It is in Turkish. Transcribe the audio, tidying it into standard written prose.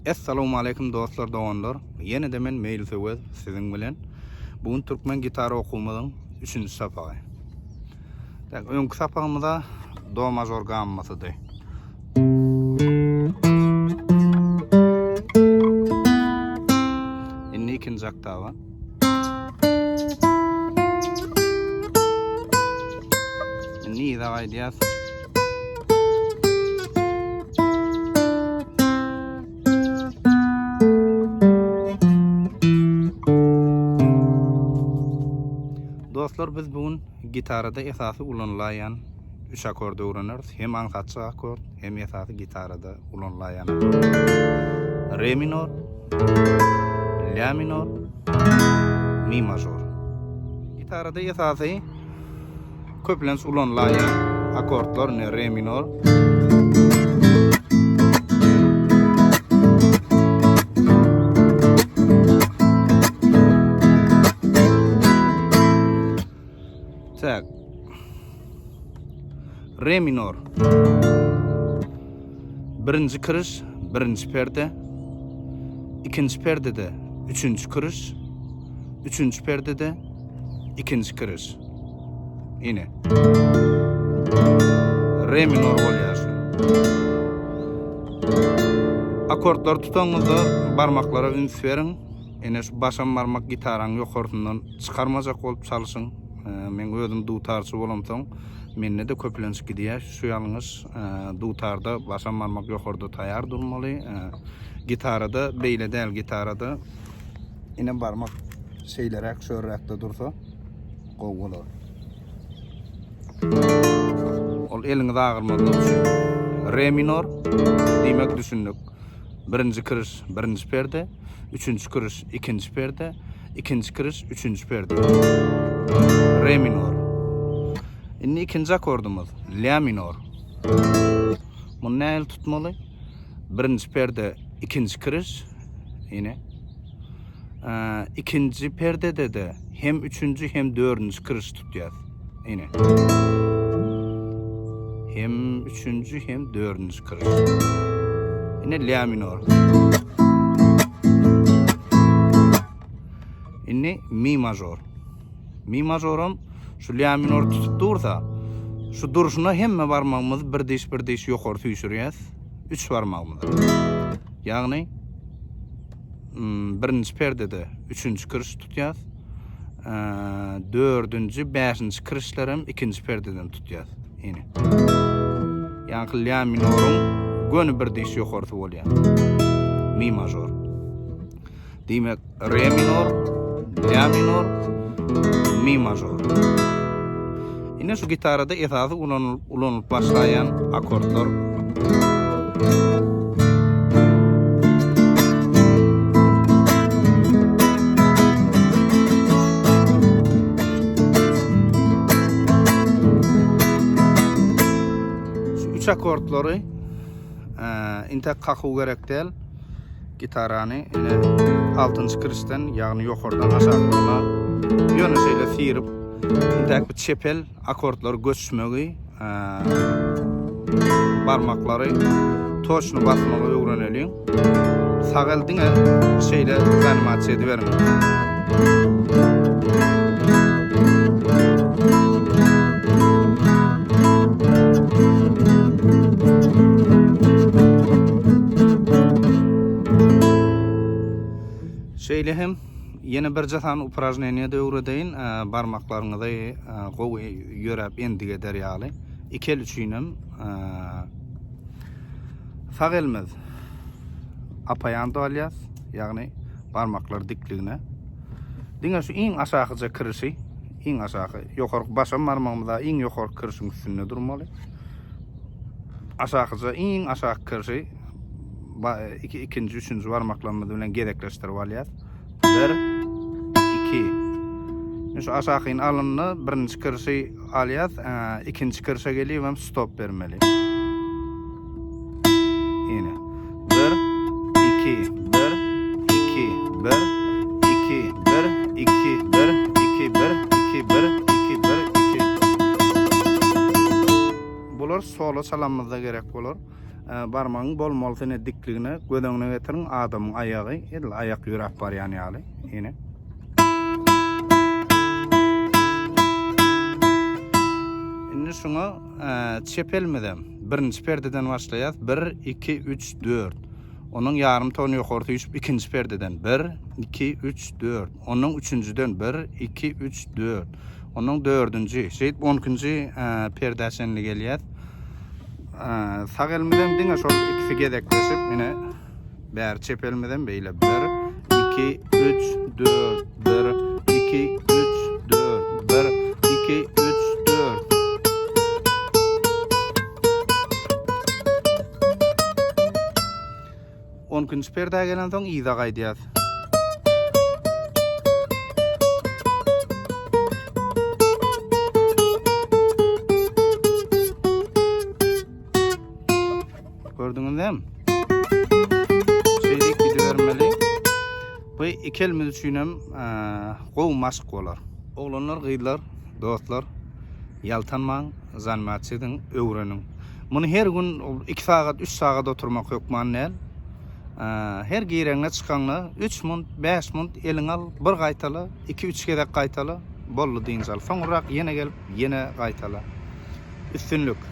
Assalamu alaikum dostlar, doganlar. Yine de men Meýil Söwez siziň bilen. Bugun türkmen gitara okumynyň 3-nji sapagy. Tak öňkü sapagymyzda do major gammasydy. Inni ikinji oktava. Inni da gaýdyas. Dostlar, biz bugün gitarada esasy ulanlayan 3 akordy öwreneriz. Hem aňsatçy akord, hem esasy gitarada ulanlayan. Re minor, la minor, mi major. Gitarada esasy köplens ulanlayan akordlar ne re minor, tak. Re minor. Birinci kırış, birinci perde. İkinci perdede üçüncü kırış. Üçüncü perdede ikinci kırış. Yine. Re minor bolýar. Akordlar tutaňyzda barmaklara üns beriň. Ene şu başam barmak gitaraň ýokartyndan çykarmajak bolup çalyşyň. Men özüm dutarçy bolamsoň, menne de köplenç gidýär. Şu ýalňyz dutarda başam barmak ýokarda taýar durmaly. Gitarada beýle däl, gitarada ine barmak şeýlerek, şöýrekde dursa gowy bolar. Ol eliňizi agyrmaly. Re minor diýmek düşündik. Birinji kırış, birinji perde, üçüncü kırış, ikinci perde, ikinci kırış, üçüncü perde. Re minor. Inni ikinci akordumuz la minor. Bunu näil tutmaly? Birinci perde, ikinci kırış, yine. İkinci perdede de hem üçüncü hem dördüncü kırış tutýar. Yine. Hem üçüncü hem dördüncü kırış. Yine la minor. Yine mi major. Mi majorum şu la minor tutup dursa, şu duruşuna hemme barmağımız birdeş ýokary tüýşürýäs. 3 barmağımız. Ýagny birinji perdede üçüncü kırış tutýar. Dördüncü, beşinci kırışlarym ikinci perdeden tutýar. Ýene. Ýagny la minorum gönü birdeş ýokary bolýar. Mi major. Diýmek re minor, la minor, mi major. Ine şu gitarada esasy ulanyp başlayan akordlar. Şu 3 akordlary inte kaku gerek däl. Gitarany ine 6-njy kırışdan, ýagny ýokardan aşagyna ýöneşeýle sirip, inte bir çepel akordlar göçmegi, barmaklary toşny basmagy öwreneliň. Sag eldiňe şeýle animasiýa edip berme. Şeýle hem yine bir jatan upражнениýede öwredeýin, barmaklaryňyzy gowy ýörep endige derýaly. Ikel üçinem sag elmez. Apaýan dolýas, ýagny barmaklar dikligine. Diňe şu iň aşagyja kirişi, iň aşagy, ýokary başam barmagymyzda iň ýokary kirişiň üstünde durmaly. Aşagyja iň aşagy kirişi ikinci, üçüncü barmaklarymyz bilen gerekleşdirip alýar. 1, 2. Şu aşagyň alanyny birinji kirişi alýar, ikinji kirişe gelýär hem stop bermeli. Ýene. 1, 2, 1, 2, 1, 2, 1, 2, 1, 2, 1, 2, 1, 2, 1, 2. Bular solo çalanmazda gerek bolar. barmağın bolmalysyny dikligine gödöňüne getirin, adamyň ayagy, edil ayak ýürek bar ýani ýaly. Ine. Indi şuňa çepelmedem. Birinji perdeden başlaýar. 1 2 3 4. Onun yarım tonu ýokarty düşüp ikinji perdeden 1 2 3 4. Onun üçüncüden 1 2 3 4. Onun dördüncü, şeýit 10-njy perdesenli gelýär. Sag elmeden diňe şol ikisi gedekleşip ine bäri çepelmeden beýle 1 2 3 4 1 2 3 4 1 2 3 4. Onkunçy perdäge gelen soň ýyda gaýdýar. Gördüňizmi? Şeýlik gidivermeli. Bu iki elmi üçinem gowy maşk bolar. Oglanlar, gyýlar, dostlar, ýaltanmaň, zanmat edin, öwrenin. Muny her gün 2 saat, 3 saat oturmak ýokman näl. Her giýreňe çykanla 3 mund, 5 mund eliň al, bir gaýtala, 2-3 gedek gaýtala, bolly diýinjal. Soňrak ýene gelip, ýene gaýtala. Üstünlük.